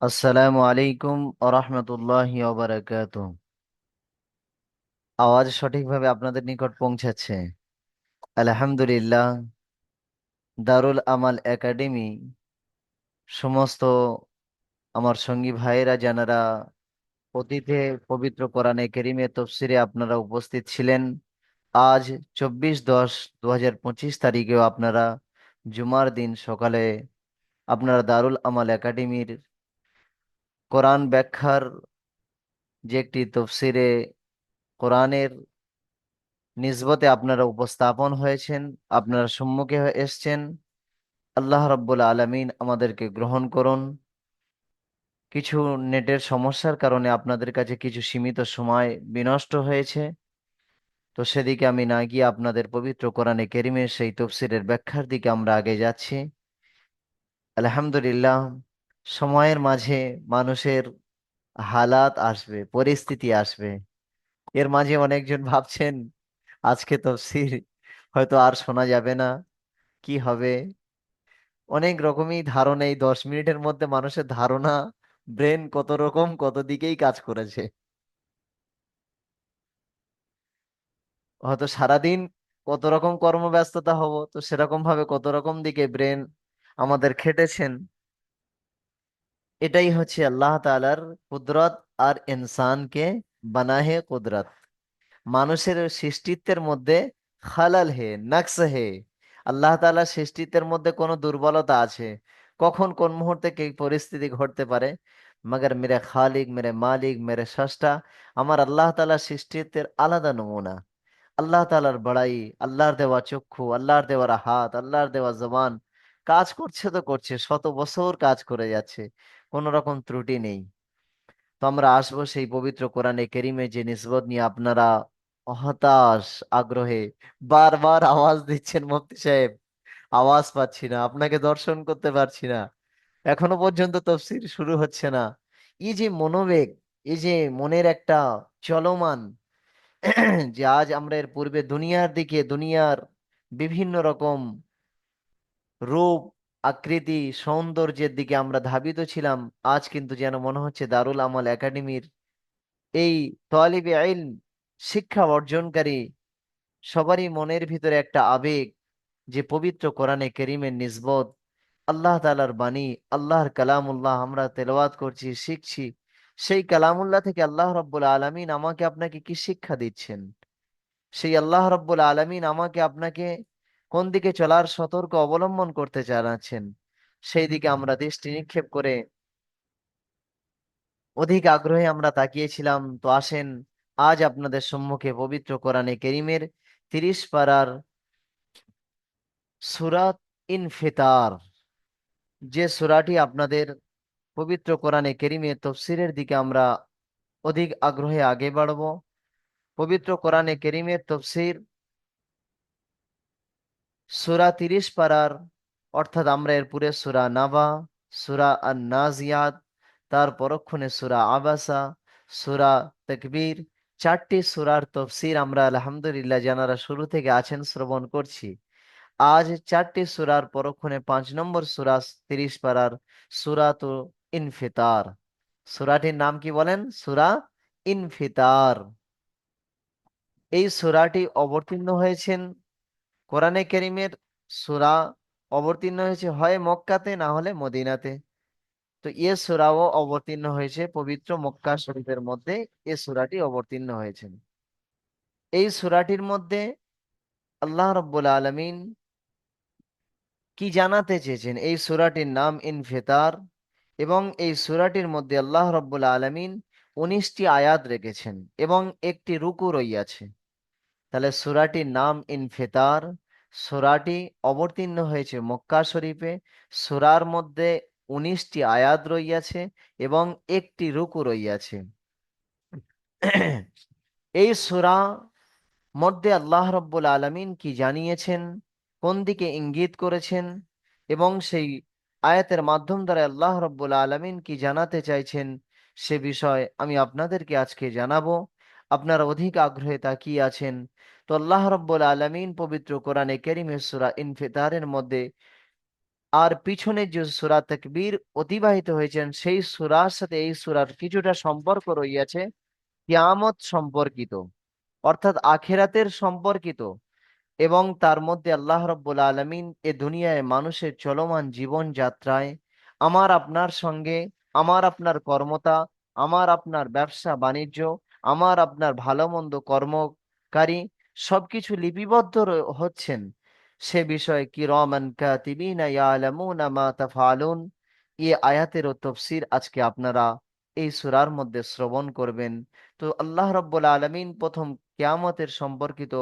আসসালামু আলাইকুম আরহামতুল্লাহি ওবারাকাতুহ। আওয়াজ সঠিকভাবে আপনাদের নিকট পৌঁছাচ্ছে? আলহামদুলিল্লাহ। দারুল আমাল একাডেমি সমস্ত আমার সঙ্গী ভাইয়েরা যারা অতীতে পবিত্র কোরআনে কেরিমে তফসিরে আপনারা উপস্থিত ছিলেন, আজ 24/10/2025 তারিখেও আপনারা জুমার দিন সকালে আপনারা দারুল আমাল একাডেমির কোরআন ব্যাখ্যার যে একটি তফসিরে কোরআনের নিসবতে আপনারা উপস্থাপন হয়েছেন, আপনারা সম্মুখে এসছেন। আল্লাহ রাব্বুল আলামিন আমাদেরকে গ্রহণ করুন। কিছু নেটের সমস্যার কারণে আপনাদের কাছে কিছু সীমিত সময় বিনষ্ট হয়েছে, তো সেদিকে আমি না গিয়ে আপনাদের পবিত্র কোরআনে কেরিমের সেই তফসিরের ব্যাখ্যার দিকে আমরা আগে যাচ্ছি। আলহামদুলিল্লাহ। সময়ের মাঝে মানুষের হালাত আসবে, পরিস্থিতি আসবে। এর মাঝে অনেকজন ভাবছেন আজকে তফসির হয়তো আর শোনা যাবে না, কি হবে। অনেক রকমই ধারণা, এই 10 মিনিটের মধ্যে মানুষের ধারণা, ব্রেন কত রকম কত দিকেই কাজ করেছে। হয়তো সারাদিন কত রকম কর্মব্যস্ততা হব, তো সেরকম ভাবে কত রকম দিকে ব্রেন আমাদের খেটেছেন। এটাই হচ্ছে আল্লাহ তাআলার কুদরত আর ইনসানকে বানাহে কুদরত। মানুষের সৃষ্টিত্বের মধ্যে খালাল হে, নকশ হে। আল্লাহ তাআলা সৃষ্টিত্বের মধ্যে কোনো দুর্বলতা আছে, কখন কোন মুহূর্তে কি পরিস্থিতি ঘটতে পারে। মগর মেরে খালিক, মেরে মালিক, মেরে স্রষ্টা, আমার আল্লাহ তাআলা সৃষ্টিত্বের আলাদা নমুনা। আল্লাহ তাআলার বড়াই, আল্লাহর দেওয়া চক্ষু, আল্লাহর দেওয়া হাত, আল্লাহর দেওয়া জবান কাজ করছে তো করছে, শত বছর কাজ করে যাচ্ছে, কোনো রকম ত্রুটি নেই। তো আমরা আসবো সেই পবিত্র কোরআনে কেরিমে যে নিসবত নিয়ে আপনারা হতাশ আগ্রহে বারবার আওয়াজ দিচ্ছেন, মুফতি সাহেব আওয়াজ পাচ্ছি না, আপনাকে দর্শন করতে পারছি না, এখনো পর্যন্ত তফসির শুরু হচ্ছে না। এই যে মনোবেগ, এই যে মনের একটা চলমান যে আজ আমরা এর পূর্বে দুনিয়ার দিকে, দুনিয়ার বিভিন্ন রকম রূপ, আকৃতি, সৌন্দর্যের দিকে আমরা ধাবিত ছিলাম, আজ কিন্তু যেন মনে হচ্ছে দারুল আমাল একাডেমির এই তালিবে ইলম, শিক্ষা অর্জনকারী সবারই মনের ভিতরে একটা আবেগ যে পবিত্র কোরআনে কেরিমের নিসবত, আল্লাহ তাআলার বাণী, আল্লাহর কালামুল্লাহ আমরা তেলাওয়াত করছি, শিখছি। সেই কালামুল্লাহ থেকে আল্লাহ রাব্বুল আলামিন আমাকে আপনাকে কি শিক্ষা দিচ্ছেন, সেই আল্লাহ রাব্বুল আলামিন আমাকে আপনাকে কোন দিকে চলার সতর্ক অবলম্বন করতে জানাচ্ছেন, সেই দিকে আমরা দৃষ্টি নিক্ষেপ করে অধিক আগ্রহে আমরা তাকিয়েছিলাম। তো আসেন, আজ আপনাদের সম্মুখে পবিত্র কোরআনে কেরিমের 30 পারার সূরাত ইনফিতার, যে সূরাটি আপনাদের পবিত্র কোরআনে কেরিমের তফসিরের দিকে আমরা অধিক আগ্রহে আগে বাড়ব। পবিত্র কোরআনে কেরিমের তফসির সূরা 30 পারার, অর্থাৎ আমরা এর পুরে সূরা নাবা, সূরা আন নাজিয়াত, তার পরক্ষণে সূরা আবাসা, সূরা তাকবীর, 4টি সূরার তফসির আমরা আলহামদুলিল্লাহ যারা শুরু থেকে আছেন শ্রবণ করছি। আজ 4টি সূরার পরক্ষণে 5 নম্বর সূরা 30 পারার সূরাতুল ইনফিতার। সূরাটির নাম কি বলেন? সূরা ইনফিতার। এই সূরাটি অবতীর্ণ হয়েছেন কোরআনে কারীমের সূরা অবতীর্ণ হয়েছে হয় মক্কাতে না হলে মদিনাতে। তো এ সূরাও অবতীর্ণ হয়েছে পবিত্র মক্কা শরীফের মধ্যে, এ সূরাটি অবতীর্ণ হয়েছেন। এই সূরাটির মধ্যে আল্লাহ রাব্বুল আলামিন কি জানাতে চেয়েছেন? এই সূরাটির নাম ইনফিতার, এবং এই সূরাটির মধ্যে আল্লাহ রাব্বুল আলামিন 19টি আয়াত রেখেছেন এবং একটি রুকু রইয়াছে। তাহলে সূরাটির নাম ইনফিতার, সূরাটি অবতীর্ণ হয়েছে মক্কা শরীফে, সূরার মধ্যে 19টি আয়াত রইয়াছে এবং একটি রুকু রইয়াছে। এই সূরা মধ্যে আল্লাহ রাব্বুল আলামিন কি জানিয়েছেন, কোন দিকে ইঙ্গিত করেছেন, এবং সেই আয়াতের মাধ্যম দ্বারা আল্লাহ রাব্বুল আলামিন কি জানাতে চাইছেন, সে বিষয় আমি আপনাদেরকে আজকে জানাবো। আপনারা অধিক আগ্রহে তাকিয়ে আছেন। তো আল্লাহ রাব্বুল আলামিন পবিত্র কোরআনে কারীমের সূরা ইনফিতারের মধ্যে আর পিছনে যে সূরা তাকবীর অতিবাহিত হয়েছেন সেই সূরার সাথে এই সূরার কিছুটা সম্পর্ক রইয়াছে কিয়ামত সম্পর্কিত, অর্থাৎ আখিরাতের সম্পর্কিত। এবং তার মধ্যে আল্লাহ রাব্বুল আলামিন এ দুনিয়ায় মানুষের চলমান জীবন যাত্রায় আমার আপনার সঙ্গে, আমার আপনার কর্মতা, আমার আপনার ব্যবসা বাণিজ্য, আমার আপনার ভালো মন্দ কর্মকারী সবকিছু লিপিবদ্ধ হচ্ছেন, সে বিষয়ে কিরামান কাতিবিনা ইয়ালামুনা মা তাফআলুন। এই আয়াতেরও তফসির আজকে আপনারা এই সূরার মধ্যে শ্রবণ করবেন। তো আল্লাহ রাব্বুল আলামিন প্রথম কিয়ামতের সম্পর্কিত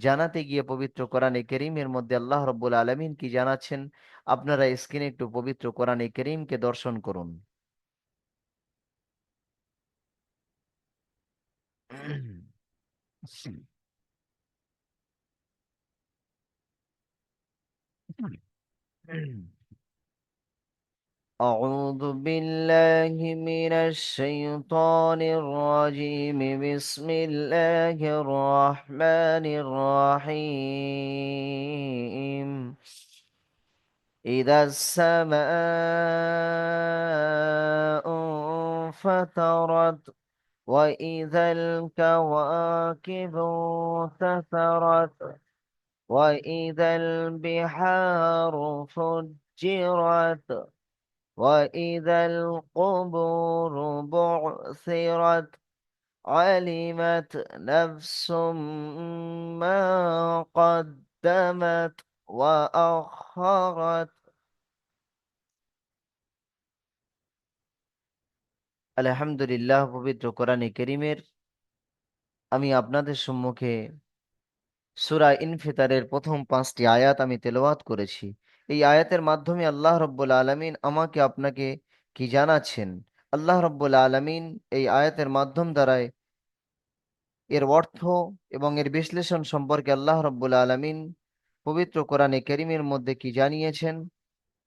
জানাতে গিয়ে পবিত্র কোরআনে কেরিমের মধ্যে আল্লাহ রব্বুল আলামিন কি জানাচ্ছেন, আপনারা স্ক্রিনে একটু পবিত্র কোরআনে কেরিমকে দর্শন করুন। أعوذ بالله من الشيطان الرجيم. بسم الله الرحمن الرحيم. إذا السماء انفطرت وإذا الكواكب انتثرت وإذا البحار فجرت وإذا القبور بعثرت علمت نفس ما قدمت وأخرت. আলহামদুলিল্লাহ, পবিত্র কোরআনে কেরিমের আমি আপনাদের সম্মুখে সূরা ইনফিতারের প্রথম 5টি আয়াত আমি তেলাওয়াত করেছি। এই আয়াতের মাধ্যমে আল্লাহ রব্বুল আলামিন আমাকে আপনাকে কি জানাচ্ছেন? আল্লাহ রব্বুল আলামিন এই আয়াতের মাধ্যম দ্বারায় এর অর্থ এবং এর বিশ্লেষণ সম্পর্কে আল্লাহ রব্বুল আলামিন পবিত্র কোরআনে কারীমের মধ্যে কি জানিয়েছেন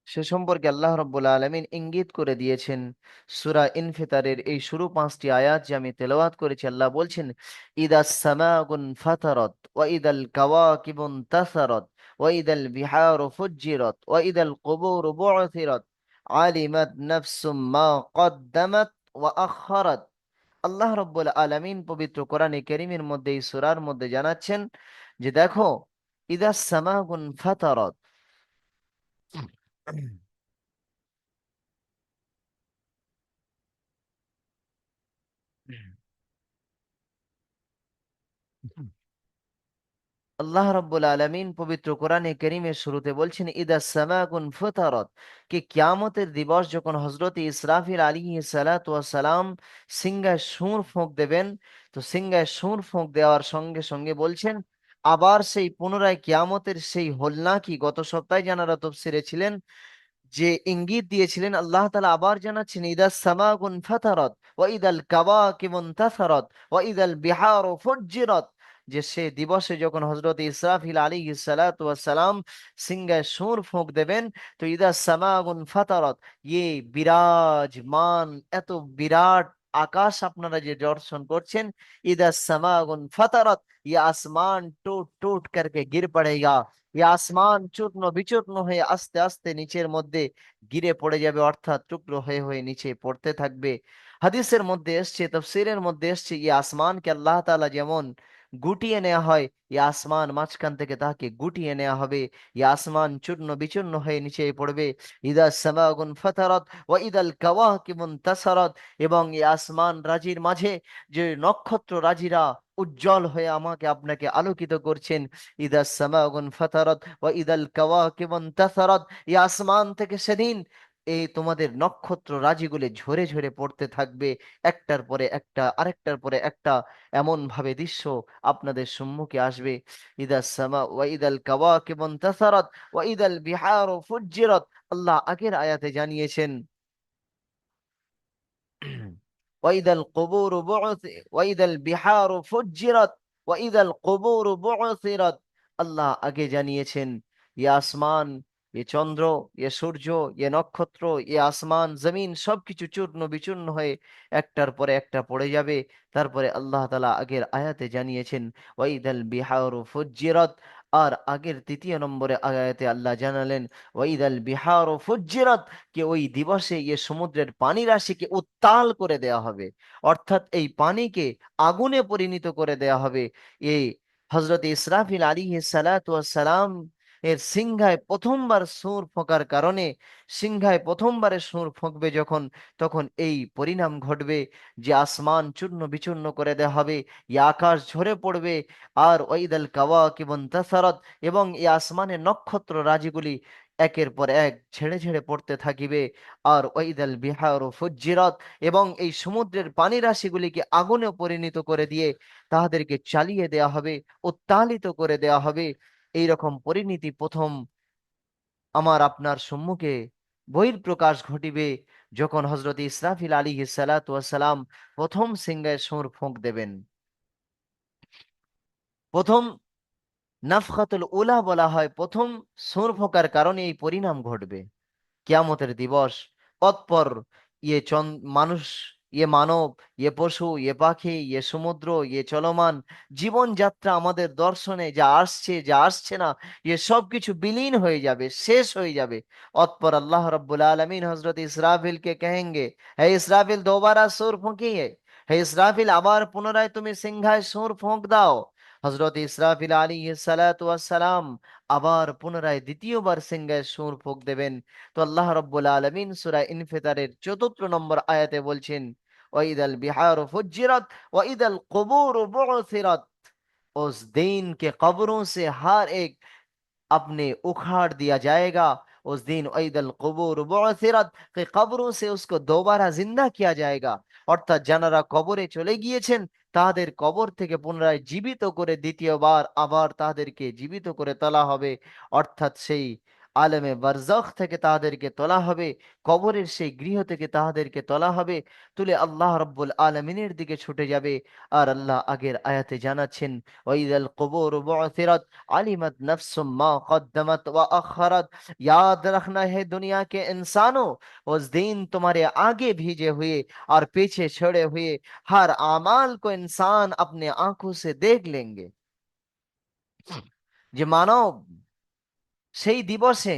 সে সম্পর্কে আল্লাহ রব্বুল আলামিন ইঙ্গিত করে দিয়েছেন। সূরা ইনফিতারের এই শুরু 5টি আয়াত যে আমি তেলাওয়াত করেছি, আল্লাহ বলছেন, ইদাস সামাগুন ফাতারাত ওয়া ইদাল কাওয়াকিবুন তাসারাত ওয়া ইদাল বিহারু ফুজ্জিরাত ওয়া ইদাল কুবুরু বু'থিরাত আলিমাত নাফসুম মা কদ্দামাত ওয়া আখারাত। আল্লাহ রব্বুল আলামিন পবিত্র কোরআনে কারীমের মধ্যে এই সূরার মধ্যে জানাচ্ছেন যে দেখো, ইদাস সামাগুন ফাতারাত, আল্লাহ রাব্বুল আলামিন পবিত্র কোরআনে কারীমের শুরুতে বলছেন, ইদা সামাকুন ফুতারাত, কি কিয়ামতের দিবস যখন হযরত ইসরাফিল আলাইহিস সালাতু ওয়াস সালাম সিংহায় সুর ফুঁক দেবেন, তো সিংহায় সুর ফুঁক দেওয়ার সঙ্গে সঙ্গে বলছেন আবার সেই পুনরায় কিয়ামতের সেই হোলনাকি গত সপ্তাহে জানারা তাফসীরে ছিলেন যে ইঙ্গিত দিয়েছিলেন, আল্লাহ তাআলা আবার জানাচ্ছেন, ইদাস সামাকুন ফাতারাত ওয়া ইদাল কাওয়াকিবু ইনতাসারাত ওয়া ইদাল বিহারু ফুজ্জিরাত, যে সে দিবসে যখন হযরত ইসরাফিল আলাইহিস সালাতু ওয়াস সালাম সিংহায় সুর ফুঁক দেবেন, তো ইদাস সামাকুন ফাতারাত, ইয়ে বিরাজমান এত বিরাট আকাশ আপনারা যে দর্শন করছেন, ইদাস সামাকুন ফাতারাত, ये आसमान टूट टूट करके गिर पड़ेगा, এই আসমান চূর্ণ বিচূর্ণ হয়ে আস্তে আস্তে নিচের মধ্যে গিরে পড়ে যাবে, অর্থাৎ টুকরো হয়ে হয়ে নিচে পড়তে থাকবে। হাদিসের মধ্যে এসছে, তাফসীরের মধ্যে এসছে, এই আসমানকে আল্লাহ তাআলা যেমন গুটিয়ে নেওয়া হয়, এই আসমান মাঝখান থেকে তাকে গুটিয়ে নেওয়া হবে, এই আসমান চূর্ণ বিচূর্ণ হয়ে নিচে পড়বে। ইদা সামাগুন ফাতারাত ওয়া ইদাল কাওয়াকিবুন তাসারাত, এবং এই আসমান রাজির মাঝে যে নক্ষত্র রাজিরা উজ্জ্বল হয়ে আমাকে আপনাকে আলোকিত করছেন, ইদা সামাগুন ফাতারাত ওয়া ইদাল কাওয়াকিবু ইনতাসারাত, এই আসমান থেকে সেদিন এই তোমাদের নক্ষত্র রাজিগুলো ঝরে ঝরে পড়তে থাকবে, একটার পরে একটা আরেকটার পরে একটা, এমন ভাবে দৃশ্য আপনাদের সম্মুখে আসবে। ইদা সামা ওয়া ইদাল কাওয়াকিবু ইনতাসারাত ওয়া ইদাল বিহারু ফুজ্জিরাত, আল্লাহ আগের আয়াতে জানিয়েছেন, وإذا القبور بعث وإذا البحار فجرت وإذا القبور بعثرت। আল্লাহ আগে জানিয়েছেন, এ আসমান, এ চন্দ্র, এ সূর্য, এ নক্ষত্র, এ আসমান জমিন সবকিছু চূর্ণ বিচূর্ণ হয়ে একটার পরে একটা পড়ে যাবে। তারপরে আল্লাহ তাআলা আগের আয়াতে জানিয়েছেন, ওয়াইদাল বিহারু ফুজ্জিরাত, আর আগের তৃতীয় নম্বরে আয়াতে আল্লাহ জানালেন ওয়াইদাল বিহারু ফুজ্জিরাত, কে ওই দিবসে সমুদ্রের পানি রাশিকে উত্তাল করে দেয়া হবে, অর্থাৎ এই পানিকে আগুনে পরিণত করে দেয়া হবে। এই হযরত ইসরাফিল আলাইহিস সালাতু ওয়াস সালাম এর সিংহায় প্রথমবার সুর ফোঁকার কারণে, সিংহায় প্রথমবারে সুর ফোঁকবে যখন, তখন এই পরিণাম ঘটবে যে আসমান চূর্ণ বিচূর্ণ করে দেয়া হবে, আকাশ ঝরে পড়বে। আর ওয়াইদাল কাওয়াকিব ইনতাসারাত, এবং এই আসমানের নক্ষত্র রাজিগুলি একের পর এক ঝেড়ে ঝেড়ে পড়তে থাকিবে। আর ওয়াইদাল বিহারু ফুজ্জিরাত, এবং এই সমুদ্রের পানি রাশিগুলিকে আগুনে পরিণত করে দিয়ে তাহাদেরকে চালিয়ে দেয়া হবে, উত্তালিত করে দেয়া হবে। এই রকম পরিণতি প্রথম আমার আপনার সম্মুখে বহিঃপ্রকাশ ঘটিবে যখন হযরত ইসরাফিল আলাইহিস সালাতু ওয়াস সালাম প্রথম সিংহায় সুর ফোঁক দেবেন। প্রথম নাফখাতুল উলা বলা হয়, প্রথম সূর ফোঁকার কারণে এই পরিণাম ঘটবে। কিয়ামতের দিবস অতঃপর মানুষ, মানব, পশু, পাখি, সমুদ্র, চলমান জীবনযাত্রা আমাদের দর্শনে যা আসছে যা আসছে না, সব কিছু বিলীন হয়ে যাবে, শেষ হয়ে যাবে। অতঃপর আল্লাহ রব্বুল আলমিন হজরত ইসরাফিল কে কহেंगे, হে ইসরাফিল दोबारा সুর ফুঁকিয়ে, হে ইসরাফিল আবার পুনরায় তুমি সিংহায় সুর ফোঁক দাও। হজরত ইসরাফিল আলাইহিস সালাতু ওয়াস সালাম আবার পুনরায় দ্বিতীয়বার সিংহায় সুর ফুঁক দেবেন। তো আল্লাহ রব্বুল আলামিন সূরা ইনফিতারের ৪৪ নম্বর আয়াতে বলছেন ওয়াইদাল बिहार फुज्जिरत वइदल कुबूर बुअसिरत, उस दिन के कब्रों से हर एक अपने उखाड़ दिया जाएगा। उस दिन ईदल कबूर बुअसिरत, कि कब्रों से उसको दोबारा जिंदा किया जाएगा। অর্থাৎ যারা কবরে চলে গিয়েছেন তাদের কবর থেকে পুনরায় জীবিত করে দ্বিতীয়বার আবার তাদেরকে জীবিত করে তোলা হবে। অর্থাৎ সেই আলেমে বারজাখ থেকে তাদেরকে তোলা হবে, কবরের সেই গৃহ থেকে তাদেরকে তোলা হবে, তুলে আল্লাহ রাব্বুল আলামিনের দিকে ছুটে যাবে। আর আল্লাহ আগের আয়াতে জানাচ্ছেন ওয়াইদাল কবুর বুअसिरत अलिमत नफ्सुम मा कद्दमत व अखरत, याद रखना है दुनिया के इंसानों, उस दिन तुम्हारे आगे भेजे हुए और पीछे छोड़े हुए हर आमाल को इंसान अपने आंखों से देख लेंगे। যে মানব সেই দিবসে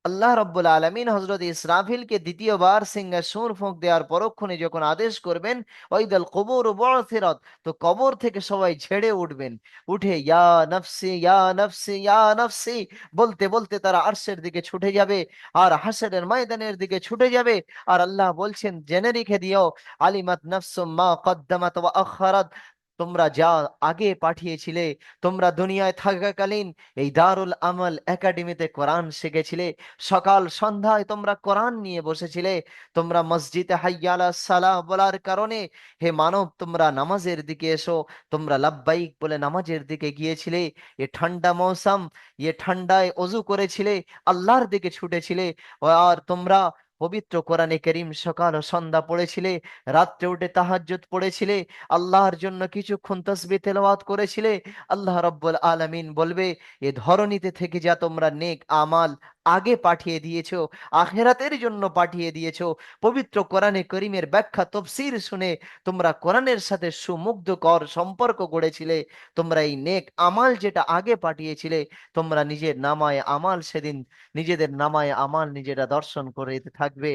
আল্লাহ রব্বুল আলমিন হজরত ইসরাফিলকে দ্বিতীয়বার সিংহায় সুর ফুঁক দেওয়ার পরক্ষণে যখন আদেশ করবেন ওয়াইদাল কুবুর বু'থিরাত, তো কবর থেকে সবাই ঝেড়ে উঠবেন, উঠে ইয়া নফসি ইয়া নফসি ইয়া নফসি বলতে বলতে তারা আরশের দিকে ছুটে যাবে আর হাসরের ময়দানের দিকে ছুটে যাবে। আর আল্লাহ বলছেন জেনে রেখে দিও আলিমাত নাফসুম মা কদ্দামাত ওয়া আখারাত, তোমরা যা আগে পাঠিয়েছিলে, তোমরা দুনিয়ায় থাকাকালীন এই দারুল আমল একাডেমিতে কোরআন শিখেছিলে, সকাল সন্ধ্যায় তোমরা কোরআন নিয়ে বসেছিলে, তোমরা মসজিদে হাইয়া আলাস সালাহ বলার কারণে হে মানব তোমরা নামাজের দিকে এসো, তোমরা লাব্বাইক বলে নামাজের দিকে গিয়েছিলে, এ ঠান্ডা মৌসুম, ঠান্ডায় অজু করেছিলে, আল্লাহর দিকে ছুটেছিলে। আর তোমরা পবিত্র কোরআনে করিম সকাল ও সন্ধ্যা পড়েছিলে, রাত্রে উঠে তাহাজ্জুদ পড়েছিলে, আল্লাহর জন্য কিছুক্ষণ তাসবিহ তেলাওয়াত করেছিলে। আল্লাহ রাব্বুল আলামিন বলবে এ ধরনীতে থেকে যা তোমরা নেক আমাল আগে পাঠিয়ে দিয়েছো, আখেরাতের জন্য পাঠিয়ে দিয়েছো, পবিত্র কোরআনে করিমের ব্যাখ্যা তফসির শুনে তোমরা কোরআনের সাথে সুমুগ্ধকর সম্পর্ক গড়েছিলে, তোমরা এই নেক আমাল যেটা আগে পাঠিয়েছিলে, তোমরা নিজের নামায় আমাল সেদিন নিজেদের নামায় আমাল নিজেরা দর্শন করে থাকবে।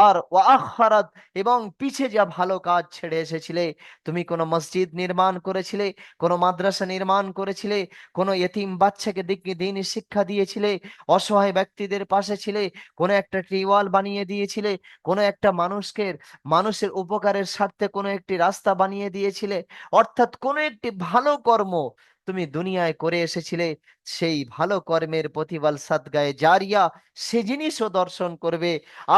আর ওয়াখারাত, এবং পিছে যা ভালো কাজ ছেড়ে এসেছিলে, তুমি কোনো মসজিদ নির্মাণ করেছিলে, কোনো মাদ্রাসা নির্মাণ করেছিলে, কোনো এতিম বাচ্চাকে দ্বীনি শিক্ষা দিয়েছিলে, অসহায় ব্যক্তিদের পাশে ছিলে, কোনো একটা টিউবওয়েল বানিয়ে দিয়েছিলে, কোনো একটা মানুষের উপকারের স্বার্থে কোনো একটি রাস্তা বানিয়ে দিয়েছিলে, অর্থাৎ কোনো একটি ভালো কর্ম তুমি দুনিয়ায় করে এসেছিলে, সেই ভালো কর্মের প্রতিফল সাদগায়ে জারিয়া সে জিনিসও দর্শন করবে।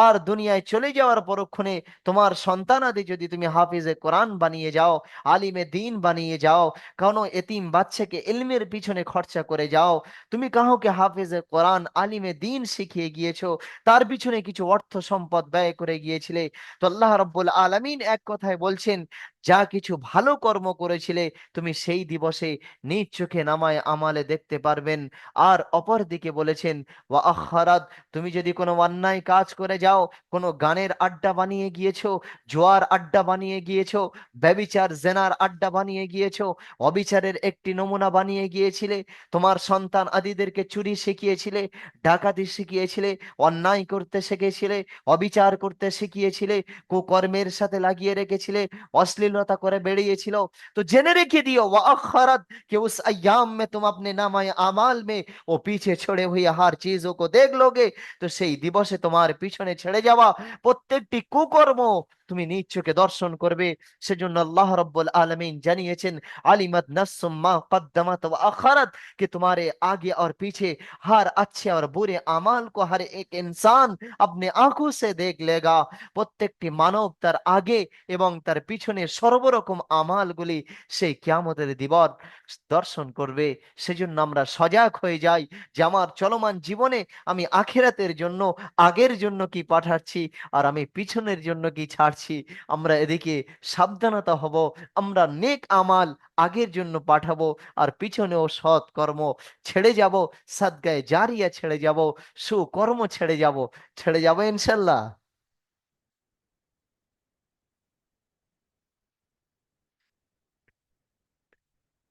আর দুনিয়ায় চলে যাওয়ার পরক্ষণে তোমার সন্তানাদি যদি তুমি হাফিজে কোরআন বানিয়ে যাও, আলিমে দ্বীন বানিয়ে যাও, কোনো এতিম বাচ্চাকে ইলমের পিছনে খরচা করে যাও, তুমি কাউকে হাফেজে কোরআন আলিমে দ্বীন শিখিয়ে গিয়েছো, তার পিছনে কিছু অর্থ সম্পদ ব্যয় করে গিয়েছিলে, তো আল্লাহ রাব্বুল আলামিন এক কথায় বলছেন যা কিছু ভালো কর্ম করেছিলে তুমি সেই দিবসে নিজ চোখে নামায় আমালে দেখতে পারবেন। আর অপর দিকে বলেছেন ওয়া আখারাত, তুমি যদি কোনো অন্যায় কাজ করে যাও, কোনো গানের আড্ডা বানিয়ে গিয়েছো, জোয়ার আড্ডা বানিয়ে গিয়েছো, ব্যভিচার জেনার আড্ডা বানিয়ে গিয়েছো, অবিচারের একটি নমুনা বানিয়ে গিয়েছিলে, তোমার সন্তান আদিদেরকে চুরি শিখিয়েছিলে, ডাকাতি শিখিয়েছিলে, অন্যায় করতে শিখিয়েছিলে, অবিচার করতে শিখিয়েছিলে, কুকর্মের সাথে লাগিয়ে রেখেছিলে, अश्लीलता করে বেরিয়েছিল, तो জেনে রেখে दियो वाखरत कि उस अय्याम में तुम अपने नामाए आमाल में वो पीछे छोड़े हुए हर चीजों को देख लोगे। তো সেই দিবসে তোমার পিছনে ছেড়ে যাওয়া প্রত্যেকটি কুকর্ম তুমি নিজ চোখে দর্শন করবে। সেজন্য আল্লাহ রাব্বুল আলামিন জানিয়েছেন আলিমাত নাফসুম মা কদ্দামাত ওয়া আখারাত, कि तुम्हारे आगे और पीछे हर अच्छे और बुरे अमाल को हर एक इंसान अपने आंखों से देख लेगा। প্রত্যেকটি মানব তার আগে এবং তার পিছনে সর্বরকম আমালগুলি সেই কিয়ামতের দিবস দর্শন করবে। সেজন্য আমরা সজাগ হয়ে যাই যে আমার চলমান জীবনে আমি আখিরাতের জন্য আগের জন্য কি পাঠাচ্ছি আর আমি পিছনের জন্য কি ছাড়ছি। আমরা এদিকে সাবধানতা হব, আমরা নেক আমাল আগের জন্য পাঠাবো আর পিছনেও সৎ কর্ম ছেড়ে যাব, সাদগায়ে জারিয়া ছেড়ে যাব, সুকর্ম ছেড়ে যাব। ছেড়ে যাবো ইনশাল্লাহ।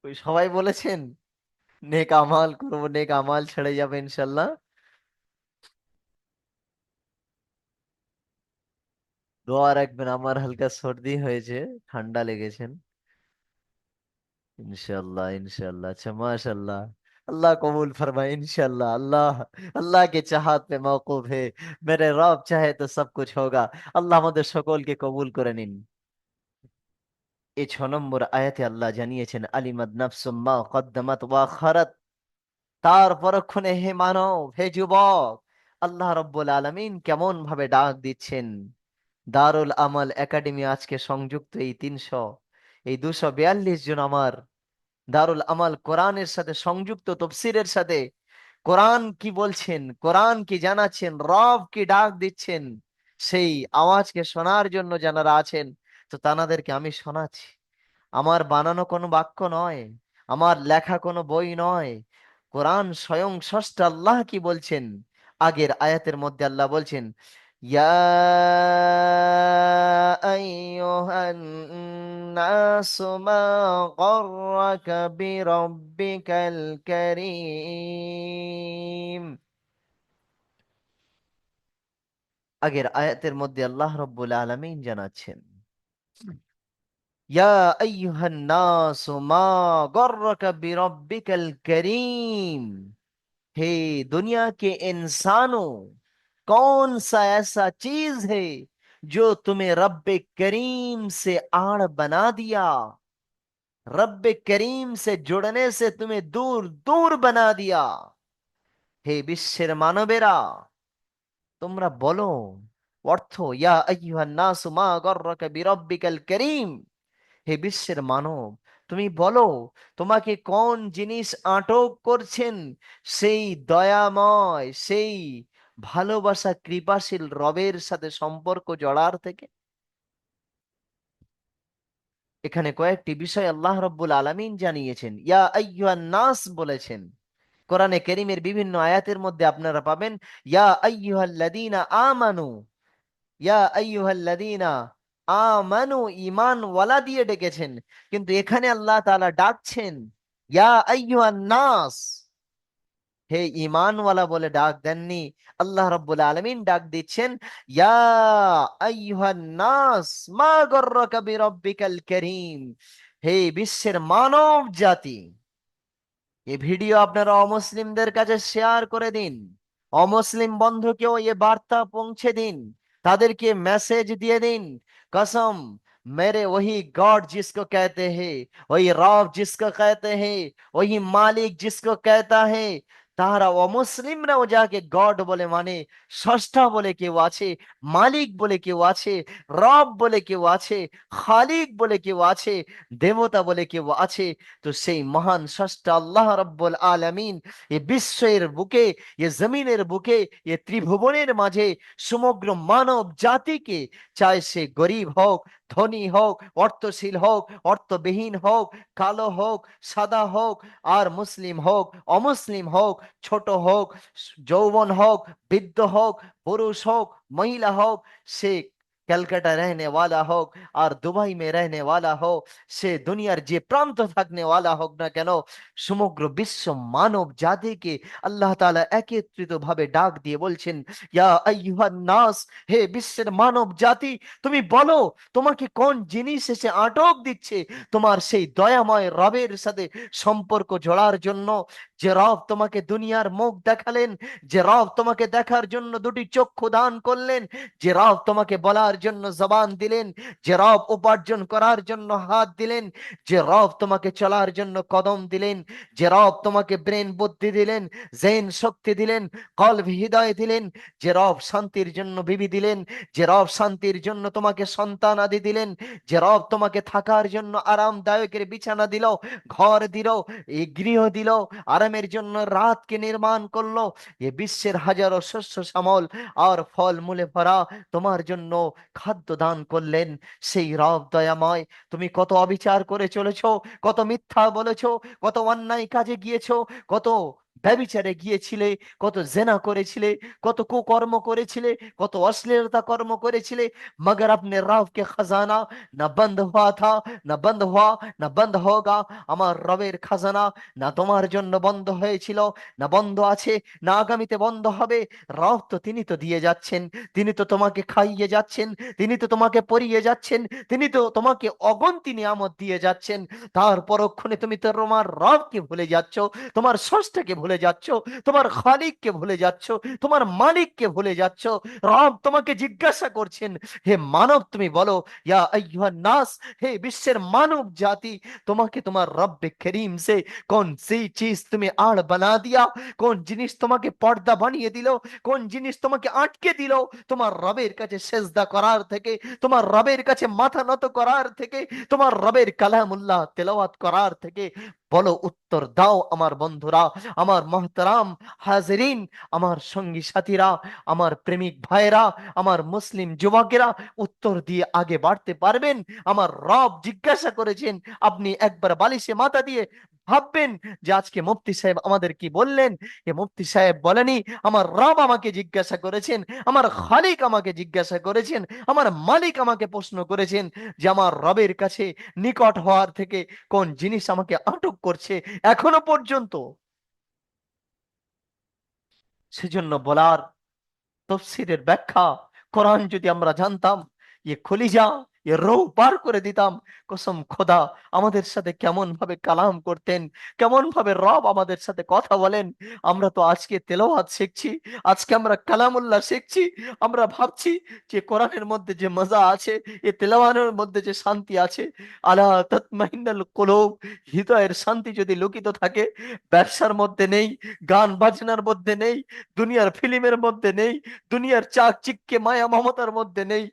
ওই সবাই বলেছেন নেক আমাল করবো, নেক আমাল ছেড়ে যাবে ইনশাল্লাহ। দোয়া রাখবেন, আমার হালকা সর্দি হয়েছে, ঠান্ডা লেগেছেন। इंशाल्लाह इंशाल्लाह, अच्छा माशाल्लाह। अल्लाह कबूल फरमाए इंशाल्लाह। अल्लाह अल्लाह के चाहत पे मौकूफ है, मेरे रब चाहे तो सब कुछ होगा। আল্লাহ আমাদের সকলকে কবুল করে নিন। এই 6 নম্বর আয়াতে আল্লাহ জানিয়েছেন আলিমাদ নাফসুম মা কদ্দামাত ওয়া খারাত। তার পরক্ষণে হে মানব, হে যুবক, আল্লাহ রব্বুল আলামিন কেমন ভাবে ডাক দিচ্ছেন। দারুল আমাল একাডেমি আজকে সংযুক্ত এই 300, এই 242 জন আমার দারুল আমাল কোরআনের সাথে সংযুক্ত, তফসিরের সাথে কোরআন কি বলছেন, কোরআন কি জানাচ্ছেন, রব কি ডাক দিচ্ছেন, সেই আওয়াজকে শোনার জন্য যারা আছেন, তো তানাদেরকে আমি শোনাচ্ছি। আমার বানানো কোনো বাক্য নয়, আমার লেখা কোনো বই নয়, কোরআন স্বয়ং স্রষ্টা আল্লাহ কি বলছেন। আগের আয়াতের মধ্যে আল্লাহ বলছেন ইয়া আইয়ুহান নাসু মা গররাকা বিরাব্বিকাল কারীম। আগের আয়াতের মধ্যে আল্লাহ রাব্বুল আলামিন জানাচ্ছেন या अय्युहन्नास मा गर्रका बिरब्बिकल करीम। हे दुनिया के इंसानों, कौन सा ऐसा चीज है जो तुम्हें रब्बे करीम से आड़ बना दिया, रब्बे करीम से जुड़ने से तुम्हें दूर दूर बना दिया। हे বিশ্বের মানবেরা, তোমরা বলো, অর্থ ইয়া আইয়ুহান নাসু মা গররাকা বিরব্বিকাল করিম, হে বিশ্বের মানব, তুমি বলো তোমাকে কোন জিনিস আটক করছেন সেই দয়াময়, সেই ভালোবাসা কৃপাশীল রবের সাথে সম্পর্ক জড়ার থেকে। এখানে কয়েকটি বিষয় আল্লাহ রাব্বুল আলামিন জানিয়েছেন, ইয়া আইয়ুহান নাস বলেছেন। কোরআনে কারীমের বিভিন্ন আয়াতের মধ্যে আপনারা পাবেন ইয়া আইয়ুহাল্লাযীনা আমানু, ইয়া আইয়ুহাল্লাযীনা আমানু, ঈমান ওয়ালা দিয়ে ডেকেছেন, কিন্তু এখানে আল্লাহ তাআলা ডাকছেন ইয়া আইয়ুহান নাস, হে ঈমান ওয়ালা বলে ডাক দেননি। আল্লাহ রাব্বুল আলামিন ডাক দিচ্ছেন ইয়া আইয়ুহান নাস মা গররাকা বিরাব্বিকাল কারীম, হে বিশ্বের মানব জাতি। এই ভিডিও আপনারা অমুসলিমদের কাছে শেয়ার করে দিন, অমুসলিম বন্ধুকেও ये বার্তা পৌঁছে দিন, তাদেরকে মেসেজ দিয়ে দিন कसम मेरे वही गॉड जिसको कहते हैं, वही रब जिसको कहते हैं, वही मालिक जिसको कहता है, তারা অমুসলিমরাও যাকে গড বলে মানে, স্রষ্টা বলে কেউ আছে, মালিক বলে কেউ আছে, রব বলে কেউ আছে, খালিক বলে কেউ আছে, দেবতা বলে কেউ আছে, তো সেই মহান স্রষ্টা আল্লাহ রাব্বুল আলামিন এ বিশ্বের বুকে, এ জমিনের বুকে, এ ত্রিভুবনের মাঝে সমগ্র মানব জাতিকে, চাই সে গরিব হোক, ধনী হোক, অর্থশীল হোক, অর্থবিহীন হোক, কালো হোক, সাদা হোক, আর মুসলিম হোক, অমুসলিম হোক, ছোট হোক, যৌবন হোক, বৃদ্ধ হোক, পুরুষ হোক, মহিলা হোক, সে ক্যালকাটা रहने वाला হোক আর দুবাই মে रहने वाला हो, সে দুনিয়ার যে প্রান্ত থাকনে वाला হোক না কেন, সমগ্র বিশ্ব মানব জাতিকে আল্লাহ তাআলা একত্রিত ভাবে ডাক দিয়ে বলছেন, ইয়া আইয়ুহান নাস, হে বিশ্বের মানব জাতি, তুমি বলো তোমাকে কোন জিনিস এসে আটক দিচ্ছে তোমার সেই দয়াময় রবের সাথে সম্পর্ক জোড়ার জন্য। যে রব তোমাকে দুনিয়ার মুখ দেখালেন, যে রব তোমাকে দেখার জন্য দুটি চক্ষু দান করলেন, যে রব তোমাকে বলার জন্য জবান দিলেন, যে রব উপার্জন করার জন্য হাত দিলেন, যে রব তোমাকে চলার জন্য কদম দিলেন, যে রব তোমাকে ব্রেন বুদ্ধি দিলেন, জেন শক্তি দিলেন, কলব হৃদয় দিলেন, যে রব শান্তির জন্য বিবি দিলেন, যে রব শান্তির জন্য তোমাকে সন্তান আদি দিলেন, যে রব তোমাকে থাকার জন্য আরামদায়কের বিছানা দিল, ঘর দিল, এই গৃহ দিল, আরামের জন্য রাতকে নির্মাণ করলো, এ বিশ্বের হাজারো শস্য শ্যামল আর ফল মূলে ভরা তোমার জন্য খাদ্য দান করলেন, সেই রব দয়াময়। তুমি কত অবিচার করে চলেছো, কত মিথ্যা বলেছো, কত অন্যায় কাজে গিয়েছো, কত ব্যভিচারে গিয়েছিলে, কত জেনা করেছিলে, কত কুকর্ম করেছিলে, কত অশ্লীলতা কর্ম করেছিলে, मगर अपने रब के खजाना না বন্ধ হওয়া থা, না বন্ধ হওয়া, না বন্ধ হোগা। আমার রবের খাজানা না তোমার জন্য বন্ধ হয়েছিল, না বন্ধ আছে, না আগামীতে বন্ধ হবে। রব তো তিনি তো দিয়ে যাচ্ছেন, তিনি তো তোমাকে খাইয়ে যাচ্ছেন, তিনি তো তোমাকে পরিয়ে যাচ্ছেন, তিনি তো তোমাকে অগন্তি নিয়ামত দিয়ে যাচ্ছেন। তার পরক্ষণে তুমি তো তোমার রবকে ভুলে যাচ্ছ, তোমার স্রষ্টাকে ভুলে যাচ্ছ, তোমার খালিককে ভুলে যাচ্ছ, তোমার মালিককে ভুলে যাচ্ছ। রব তোমাকে জিজ্ঞাসা করছেন, হে মানব তুমি বলো, ইয়া আইয়ুহান নাস, হে বিশ্বের মানব জাতি, তোমাকে তোমার রব্বে করিম সে কোন सी चीज তুমি আড় বানা দিয়া, কোন জিনিস তোমাকে পর্দা বানিয়ে দিল, কোন জিনিস তোমাকে আটকে দিল তোমার রবের কাছে সেজদা করার থেকে, তোমার রবের কাছে মাথা নত করার থেকে, তোমার রবের কালামুল্লাহ তেলাওয়াত করার থেকে? বলো, উত্তর দাও আমার বন্ধুরা, আমার মহতারাম হাজরিন, আমার সঙ্গী সাথীরা, আমার প্রেমিক ভাইরা, আমার মুসলিম যুবকেরা, উত্তর দিয়ে আগে বাড়তে পারবেন? আমার রব জিজ্ঞাসা করেছেন, আপনি একবার বালিশে মাথা দিয়ে ভাববেন যে আজকে মুফতি সাহেব আমাদের কি বললেন। এ মুফতি সাহেব বলেনি, আমার রব আমাকে জিজ্ঞাসা করেছেন, আমার খালিক আমাকে জিজ্ঞাসা করেছেন, আমার মালিক আমাকে প্রশ্ন করেছেন যে আমার রবের কাছে নিকট হওয়ার থেকে কোন জিনিস আমাকে আটক করছে এখনো পর্যন্ত। সেজন্য বলার, তফসিরের ব্যাখ্যা, কোরআন যদি আমরা জানতাম, খলিজা, রৌ পার করে দিতাম। কসম খোদা, আমাদের সাথে কেমন ভাবে কালাম করতেন, কেমন ভাবে রব আমাদের সাথে কথা বলেন। আমরা তো আজকে তেলাওয়াত শিখছি, আজকে আমরা কালামুল্লাহ শিখছি, আমরা ভাবছি যে কোরআনের মধ্যে যে মজা আছে, এ তেলাওয়াতের মধ্যে যে শান্তি আছে, আলা তাতমাইন্নাল কুলুব, হৃদয়ের শান্তি যদি লুকিত থাকে, ব্যবসার মধ্যে নেই, গান বাজনার মধ্যে নেই, দুনিয়ার ফিল্মের মধ্যে নেই, দুনিয়ার চাকচিক্যে মায়া মমতার মধ্যে নেই,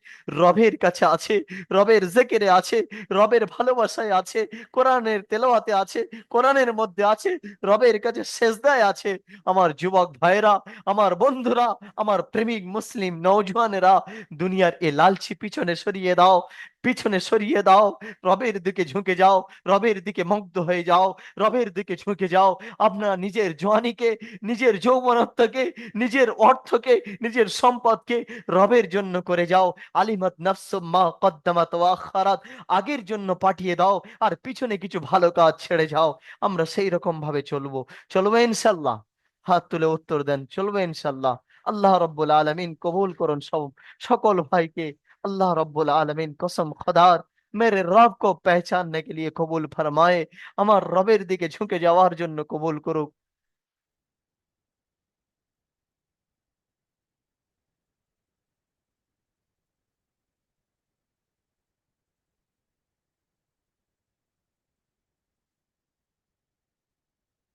রবের কাছে আছে, রবের জিকিরে আছে, রবের ভালোবাসায় আছে, কোরআনের তেলাওয়াতে আছে, কোরআনের মধ্যে আছে, রবের কাছে সেজদায় আছে। আমার যুবক ভাইরা, আমার বন্ধুরা, আমার প্রেমিক মুসলিম নওজওয়ানেরা, দুনিয়ার এ লালচি পিছনে সরিয়ে দাও, পিছনে সরিয়ে দাও, রবের দিকে ঝুঁকে যাও, রবের দিকে মুগ্ধ হয়ে যাও, রবের দিকে ঝুঁকে যাও। আপনার নিজের জওয়ানিকে, নিজের যৌবনত্বকে, নিজের অর্থকে, নিজের সম্পদকে রবের জন্য করে যাও। আলিমাত নাফসুম মা কদ্দামাত ওয়া আখারাত, আগের জন্য পাঠিয়ে দাও আর পিছনে কিছু ভালো কাজ ছেড়ে যাও। আমরা সেই রকম ভাবে চলবো, চলবো ইনশাল্লাহ? হাত তুলে উত্তর দেন, চলবো ইনশাল্লাহ? আল্লাহ রব্বুল আলামিন কবুল করুন সব সকল ভাইকে। अल्लाह रब्बुल आलमीन कसम खुदार मेरे रब को पहचानने के लिए कबूल फरमाए, আমার রবের দিকে ঝুঁকে যাওয়ার জন্য কবুল করুক।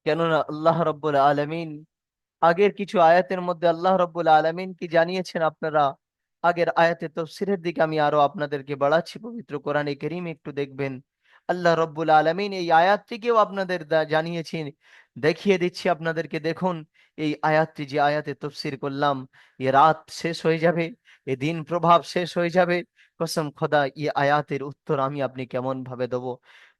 কেননা আল্লাহ রব্বুল আলামিন আগের কিছু আয়াতের মধ্যে আল্লাহ রব্বুল আলামিন কি জানিয়েছেন আপনারা? আগের আয়াতে তফসিরের দিকে আমি আরো আপনাদেরকে বাড়াচ্ছি, পবিত্র কোরআনে কারীম একটু দেখবেন। আল্লাহ রব্বুল আলামিন এই আয়াতটিকেও আপনাদের জানিয়েছেন, দেখিয়ে দিচ্ছি আপনাদেরকে। দেখুন, এই আয়াতটি যে আয়াতে তফসির করলাম, এ রাত শেষ হয়ে যাবে, এদিন প্রভাব শেষ হয়ে যাবে। কসম খোদা, এই আয়াতের উত্তর আমি আপনি কেমন ভাবে দেবো?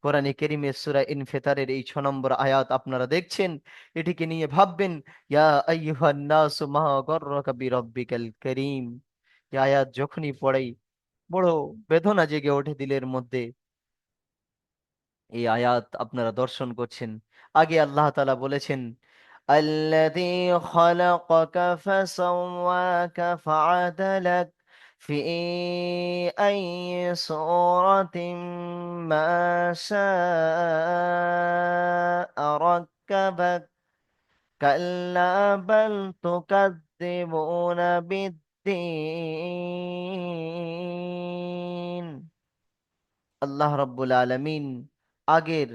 কোরআনে কেরিমের সূরা ইনফিতারের এই 6 নম্বর আয়াত আপনারা দেখছেন, এটিকে নিয়ে ভাববেন। ইয়া আইয়ুহান নাসু মা গররাকা বিরাব্বিকাল কারীম। এই আয়াত যখনই পড়াই বড় বেদনা জেগে ওঠে দিলের মধ্যে। এই আয়াত আপনারা দর্শন করছেন। আগে আল্লাহ তাআলা বলেছেন, আল্লাযী খালাকাকা ফাসাওয়াকা ফাআদালাক ফি আইয়ি সূরাতিন মা শাআ রাক্কাবাক কাল্লা বাল তুকাযযিবুনা বিদ্দীন। আল্লাহ রাব্বুল আলামিন আগের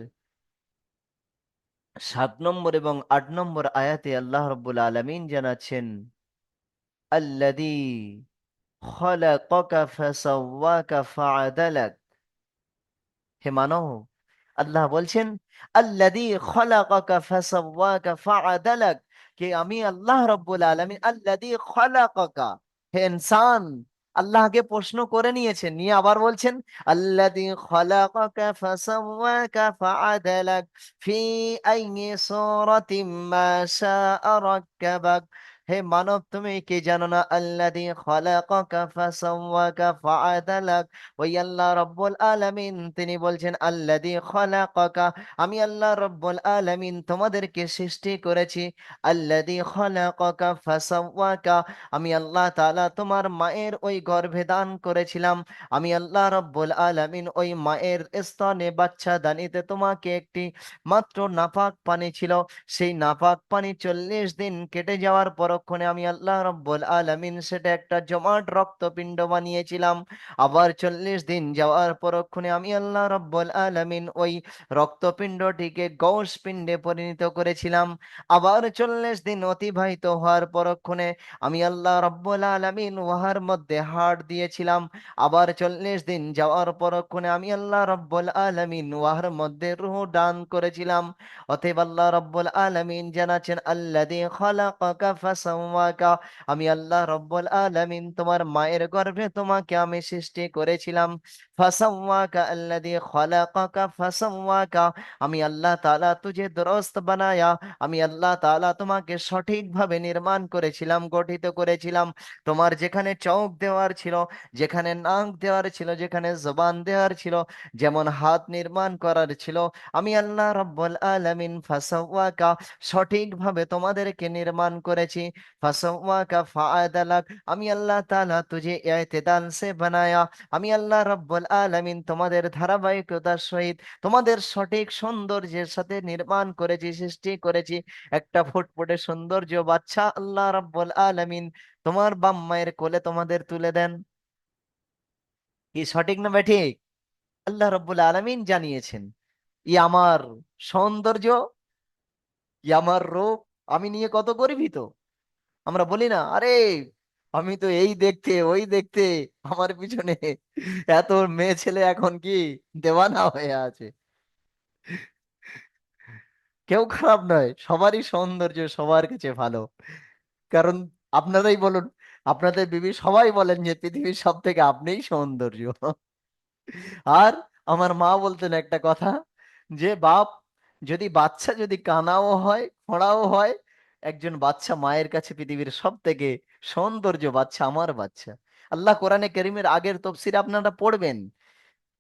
7 নম্বর এবং 8 নম্বর আয়াতে আল্লাহ রাব্বুল আলামিন জানাচ্ছেন, আল্লাযী খালাকাকা ফাসাওয়াকা ফাআদালাক। হে মানব, আল্লাহ বলছেন, আল্লাযী খালাকাকা ফাসাওয়াকা ফাআদালাক, কে আমি আল্লাহ রাব্বুল আলামিন। আল্লাযী খালাকাকা, হে ইনসান, আল্লাহকে প্রশ্ন করে নিয়েছেন, নিয়ে আবার বলছেন, আল্লাযী খালাকাকা ফাসাওয়াকা ফাআদালাক ফি আইয়ি সূরাতিন মা শাআ রাক্কাবাক। হে মানব, তুমি কি জানো না, আল্লাযী খালাকাকা ফাসাওয়াকা ফাআদালাক, ওই আল্লাহ রব্বুল আলামিন তিনি বলছেন, আল্লাযী খালাকাকা, আমি আল্লাহ রব্বুল আলামিন তোমাদেরকে সৃষ্টি করেছি। আল্লাযী খালাকাকা ফাসাওয়াকা, আমি আল্লাহ তাআলা তোমার মায়ের ওই গর্ভে দান করেছিলাম। আমি আল্লাহ রব্বুল আলামিন ওই মায়ের স্তনে বাচ্চা দানিতে তোমাকে একটি মাত্র নাপাক পানি ছিল, সেই নাপাক পানি 40 দিন কেটে যাওয়ার পরক্ষণে আমি আল্লাহ রব্বুল আলামিন সেটা একটা জমাট রক্তপিণ্ড বানিয়েছিলাম। আবার 40 দিন যাওয়ার পরক্ষণে আমি আল্লাহ রব্বুল আলামিন ওই রক্তপিণ্ডটিকে গোশ পিণ্ডে পরিণত করেছিলাম। আবার 40 দিন অতিবাহিত হওয়ার পরক্ষণে আমি আল্লাহ রব্বুল আলামিন উহার মধ্যে হাড় দিয়েছিলাম। আবার 40 দিন যাওয়ার পরক্ষণে আমি আল্লাহ রব্বুল আলামিন উহার মধ্যে রূহ দান করেছিলাম। অতএব আল্লাহ রব্বুল আলামিন জানাচ্ছেন, আল্লাযী খালাকাকা ফাসাওয়াকা, আমি আল্লাহ রব্বুল আলামিন তোমার মায়ের গর্ভে তোমাকে আমি সৃষ্টি করেছিলাম। ফাসাওয়াকা আল্লাযী খালাকাকা ফাসাওয়াকা, আমি আল্লাহ তাআলা তুঝে দুরুস্ত বানায়া, আমি আল্লাহ তাআলা তোমাকে সঠিকভাবে নির্মাণ করেছিলাম, গঠিত করেছিলাম। তোমার যেখানে চোখ দেওয়ার ছিল, যেখানে নাক দেওয়ার ছিল, যেখানে জবান দেওয়ার ছিল, যেমন হাত নির্মাণ করার ছিল, আমি আল্লাহ রব্বুল আলামিন ফাসাওয়াকা সঠিকভাবে তোমাদেরকে নির্মাণ করেছি। ফাসাওয়াকা ফাআদালাক, আমি আল্লাহ তাআলা তুঝে ইতিদাল সে বানায়া, আমি আল্লাহ রব্বুল আলামিন তোমাদের ধারাবাহিকতার সহিত তোমাদের সঠিক সৌন্দর্যের সাথে নির্মাণ করেছি, সৃষ্টি করেছি। একটা ফুটফুটে সৌন্দর্য বাচ্চা আল্লাহ রব্বুল আলামিন তোমার বাম মায়ের কোলে তোমাদের তুলে দেন। কি সঠিক না বেঠিক? আল্লাহ রব্বুল আলামিন জানিয়েছেন, ই আমার সৌন্দর্য, ই আমার রূপ, আমি নিয়ে কত গর্বিত। আমরা বলি না, আরে আমি তো এই দেখতে ওই দেখতে, আমার পিছনে এত মেয়ে ছেলে এখন কি দেওয়ানা হয়ে আছে। কেউ খারাপ নয়, সবারই সৌন্দর্য সবার কাছে ভালো। কারণ আপনারাই বলুন, আপনাদের বিবি সবাই বলেন যে পৃথিবীর সব থেকে আপনিই সৌন্দর্য। আর আমার মা বলতেন একটা কথা, যে বাপ, যদি বাচ্চা যদি কানাও হয় খোঁড়াও হয়, একজন বাচ্চা মায়ের কাছে পৃথিবীর সব থেকে সৌন্দর্য বাচ্চা আমার বাচ্চা। আল্লাহ কোরআনে কারীমের আগের তাফসীর আপনারা পড়বেন,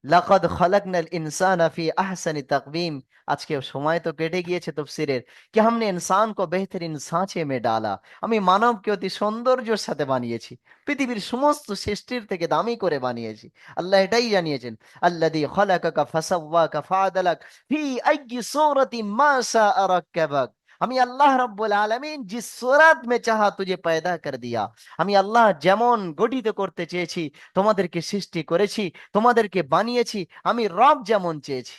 লাকাদ খালাকনাল ইনসানা ফি আহসানি তাকবীম। আজকে সময় তো কেটে গিয়েছে তফসিরের, কি হামনে ইনসান কো বেহতরিন সাঁচে মে ডালা, আমি মানবকে অতি সৌন্দর্যের সাথে বানিয়েছি, পৃথিবীর সমস্ত সৃষ্টির থেকে দামি করে বানিয়েছি। আল্লাহ এটাই জানিয়েছেন, আল্লাযী খালাকাকা ফাসাওয়াকা ফাআদালাক ফি আইয়ি সূরাতিন মা শাআ রাক্কাবাক। আমি আল্লাহ রাব্বুল আলামিন जिस सूरत में चाहा तुझे पैदा कर दिया, আমি আল্লাহ যেমন গঠিত করতে চেয়েছি তোমাদেরকে সৃষ্টি করেছি, তোমাদেরকে বানিয়েছি। আমি রব যেমন চেয়েছি,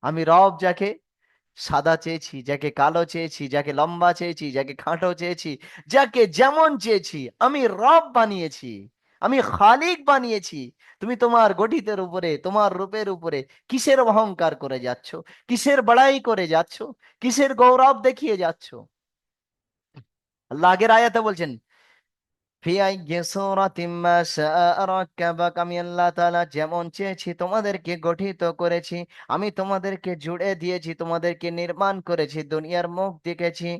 আমি রব যাকে সাদা চেয়েছি, যাকে কালো চেয়েছি, যাকে লম্বা চেয়েছি, যাকে খাটো চেয়েছি, যাকে যেমন চেয়েছি আমি রব বানিয়েছি, আমি খালিক বানিয়েছি। তুমি তোমার গঠিতের উপরে, তোমার রূপের উপরে কিসের অহংকার করে যাচ্ছ? কিসের বড়াই করে যাচ্ছ? কিসের গৌরব দেখিয়ে যাচ্ছ? আল্লাহ আগের আয়াতে বলছেন, ফি আইয়ি সূরাতিম মা শাআ রাক্কাবাক, আমি আল্লাহ তাআলা যেমন চেয়েছি তোমাদেরকে গঠিত করেছি, আমি তোমাদেরকে জুড়ে দিয়েছি, তোমাদেরকে নির্মাণ করেছি, দুনিয়ার মুখ দেখেছি।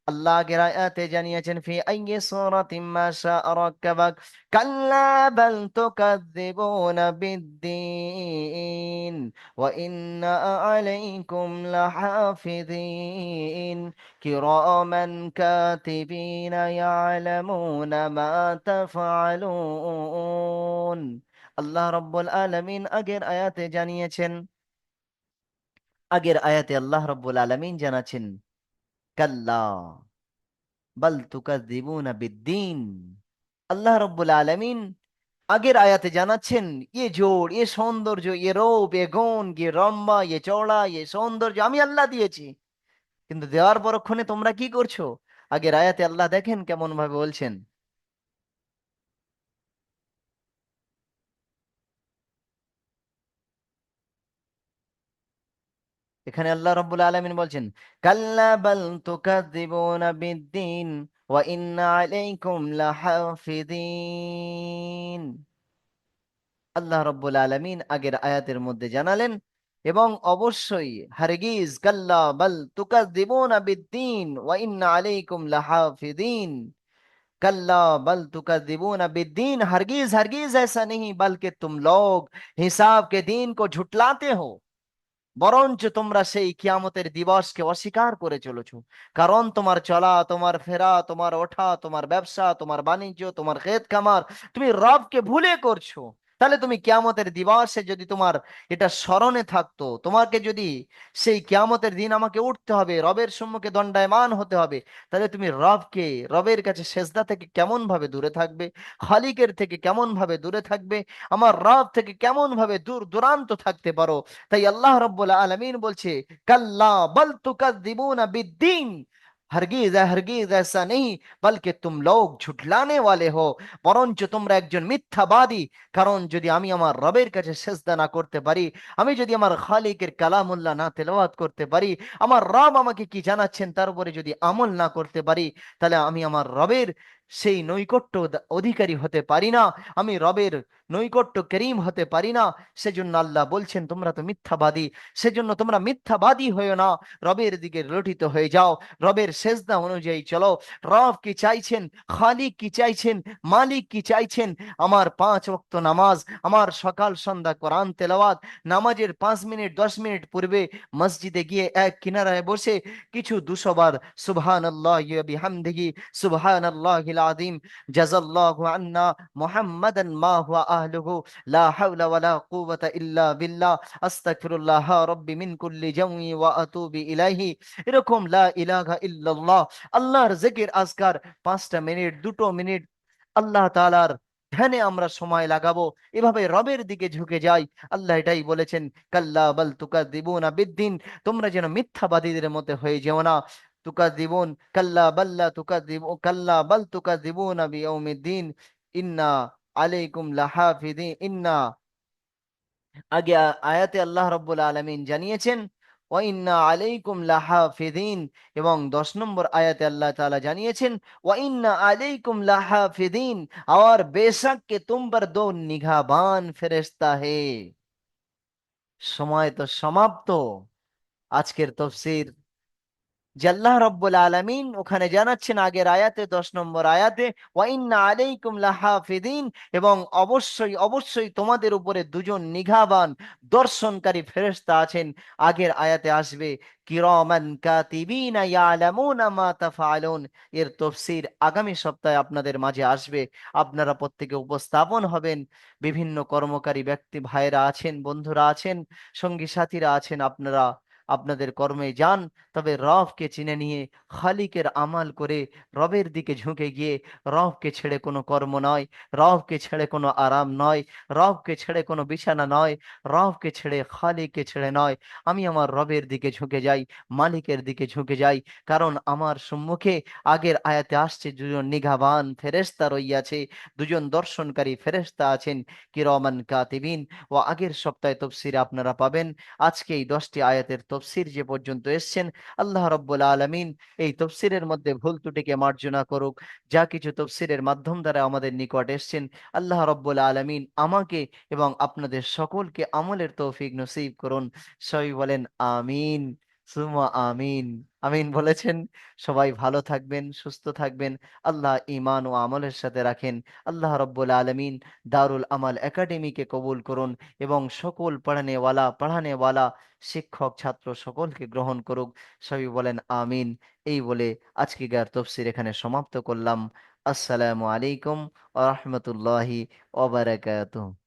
আল্লাহ আগের আয়াতে জানিয়েছেন ফি আইয়ি সূরাতিম মা শাআ রাক্কাবাক, কাল্লা বাল তুকাযযিবুনা বিদ্দীন ওয়া ইন্না আলাইকুম লাহাফিযিন কিরামান কাতিবিনা ইয়ালামুনা মা তাফআলুন। আল্লাহ রাব্বুল আলামিন আগের আয়াতে আল্লাহ রাব্বুল আলামিন জানাচ্ছেন কাল্লা বাল তুকাযযিবুনা বিদ্দীন। আল্লাহ রাব্বুল আলামিন আগের আয়াতে জানাচ্ছেন জোড়, সৌন্দর্য, রূপ, গুণ, লম্বা, চওড়া, সৌন্দর্য আমি আল্লাহ দিয়েছি, কিন্তু দেওয়ার পরক্ষণে তোমরা কি করছো? আগের আয়াতে আল্লাহ দেখেন কেমন ভাবে বলছেন। এখানে আল্লাহ রাব্বুল আলামিন বলছেন কাল্লা বাল তুকাযযিবুনা বিদ্দীন ওয়া ইন্না আলাইকুম লাহাফিযিন। আল্লাহ রব্বুল আলামিন আগের আয়াতের মধ্যে জানালেন, এবং অবশ্যই হারগিজ কাল্লা বাল তুকাযযিবুনা বিদ্দীন ওয়া ইন্না আলাইকুম লাহাফিযিন। कल्ला बल तुकद्दिबून बिद्दीन, हरगिज हरगिज ऐसा नहीं, बल्कि तुम लोग हिसाब के दिन को झुटलाते हो, বরঞ্চ তোমরা সেই কিয়ামতের দিবসকে অস্বীকার করে চলেছো। কারণ তোমার চলা, তোমার ফেরা, তোমার ওঠা, তোমার ব্যবসা, তোমার বাণিজ্য, তোমার ক্ষেত খামার, তুমি রবকে ভুলে করছো। তাহলে তুমি কিয়ামতের দিবসে যদি তোমার এটা স্মরণে থাকতো, তোমাকে যদি সেই কিয়ামতের দিন আমাকে উঠতে হবে, রবের সম্মুখে দণ্ডায়মান হতে হবে, তাহলে তুমি রবের কাছে সেজদা থেকে কেমন ভাবে দূরে থাকবে, খালিকের থেকে কেমন ভাবে দূরে থাকবে, আমার রব থেকে কেমন ভাবে দূর দূরান্ত থাকতে পারো। তাই আল্লাহ রব্বুল আলামিন বলছে কাল্লা বল তুকাদ্দিবুনা বিদ্দীন, হরগিজ ऐसा नहीं, বলকে তুম লোগ ঝুটলানে ওয়ালে হো, বরঞ্চ তোমরা একজন মিথ্যাবাদী। কারণ যদি আমি আমার রবের কাছে সেজদা না করতে পারি, আমি যদি আমার খালিকের কালামুল্লাহ না তেলাওয়াত করতে পারি, আমার রব আমাকে কি জানাচ্ছেন তার উপরে যদি আমল না করতে পারি, তাহলে আমি আমার রবের সেই নৈকট্য অধিকারী হতে পারি না, আমি রবের নৈকট্য করিম হতে পারি না। সেজন্য আল্লাহ বলছেন তোমরা তো মিথ্যাবাদী, সেজন্য তোমরা মিথ্যাবাদী হয়েও না, রবের দিকে লঠিত হয়ে যাও, রবের সেজদা অনুযায়ী চলো। রব কি চাইছেন, খালিক কি চাইছেন, মালিক কি চাইছেন? আমার 5 ওয়াক্ত নামাজ, আমার সকাল সন্ধ্যা কোরআন তেলাওয়াত, নামাজের 5 মিনিট 10 মিনিট পূর্বে মসজিদে গিয়ে এক কিনারায় বসে কিছু 200 বার সুবহানাল্লাহ ওয়া বিহামদিহি সুবহানাল্লাহিল আযীম জাযাল্লাহু আন্না মুহাম্মাদান মা হুয়া আহলুহু লা হাওলা ওয়ালা কুওয়াতা ইল্লা বিল্লাহ আস্তাগফিরুল্লাহ রাব্বি মিন কুল্লি জামি ওয়া আতুবু ইলাইহি, এরকম লা ইলাহা ইল্লাল্লাহ আল্লাহর জিকির আজকার 5টা মিনিট 2টো মিনিট আল্লাহ তাআলার ধ্যানে আমরা সময় লাগাবো, এভাবে রবের দিকে ঝুঁকে যাই। আল্লাহ এটাই বলেছেন কাল্লা বাল তুকাদ্দিবুনা বিদ্দিন, তোমরা যেন মিথ্যাবাদীদের মধ্যে হয়ে যেও না। তুকাদ্দিবুন কাল্লা বাল তুকাদ্দিবুনা বিয়াউমিদ্দিন ইন্না আলাইকুম লাহাফিদিন ইন্না। আগে আয়াতে আল্লাহ রাব্বুল আলামিন জানিয়েছেন ওয়া ইন্না আলাইকুম লাহাফিদিন, এবং 10 নম্বর আয়াতে আল্লাহ তাআলা জানিয়েছেন ওয়া ইন্না আলাইকুম লাহাফিদিন, और बेशक के तुम पर 2 निगाहबान ফেরেশতা হে। সময় তো সমাপ্ত। আজকের তফসির যে আল্লাহ রব্বুল আলামিন ওখানে জানাচ্ছেন আগের আয়াতে 10 নম্বর আয়াতে ওয়া ইন্না আলাইকুম লাহাফিদিন, এবং অবশ্যই অবশ্যই তোমাদের উপরে 2 জন নিগাহবান দর্শনকারী ফেরেশতা আছেন। আগের আয়াতে আসবে কিরামান কাতিবিনা ইয়ালামুনা মা তাফআলুন। এর তফসির আগামী সপ্তাহে আপনাদের মাঝে আসবে, আপনারা প্রত্যেকে উপস্থাপন হবেন। বিভিন্ন কর্মকারী ব্যক্তি ভাইরা আছেন, বন্ধুরা আছেন, সঙ্গী সাথীরা আছেন, আপনারা আপনাদের কর্মে যান, তবে রবকে চিনে নিয়ে খালিকের আমাল করে রবের দিকে ঝুঁকে গিয়ে, রবকে ছেড়ে কোনো কর্ম নয়, রবকে ছেড়ে কোনো আরাম নয়, রবকে ছেড়ে কোনো বিছানা নয়, রবকে ছেড়ে খালিককে ছেড়ে নয়, আমি আমার রবের দিকে ঝুঁকে যাই, মালিকের দিকে ঝুঁকে যাই। কারণ আমার সম্মুখে আগের আয়াতে আসছে 2 জন নিগাহবান ফেরেশতা রইয়াছে, 2 জন দর্শনকারী ফেরেশতা আছেন কিরামান কাতিবিন। ও আগের সপ্তাহে তফসিরে আপনারা পাবেন আজকে এই 10টি আয়াতের তফসির যে পর্যন্ত এসছেন, আল্লাহ রব্বুল আলামিন এই তফসিরের মধ্যে ভুল ত্রুটিকে মার্জনা করুক। যা কিছু তফসিরের মাধ্যম দ্বারা আমাদের নিকট এসছেন, আল্লাহ রব্বুল আলামিন আমাকে এবং আপনাদের সকলকে আমলের তৌফিক নসিব করুন। সবাই বলেন আমিন, সুমা আমিন। আমিন বলেছেন। সবাই ভালো থাকবেন, সুস্থ থাকবেন। আল্লাহ ঈমান ও আমলের সাথে রাখেন। আল্লাহ রব্বুল আলামিন দারুল আমাল একাডেমিকে কবুল করুন এবং সকল পড়ানেওয়ালা শিক্ষক ছাত্র সকলকে গ্রহণ করুক। সবাই বলেন আমিন। এই বলে আজকের তফসির এখানে সমাপ্ত করলাম। আসসালামু আলাইকুম ওয়া রাহমাতুল্লাহি ওয়া বারাকাতুহু।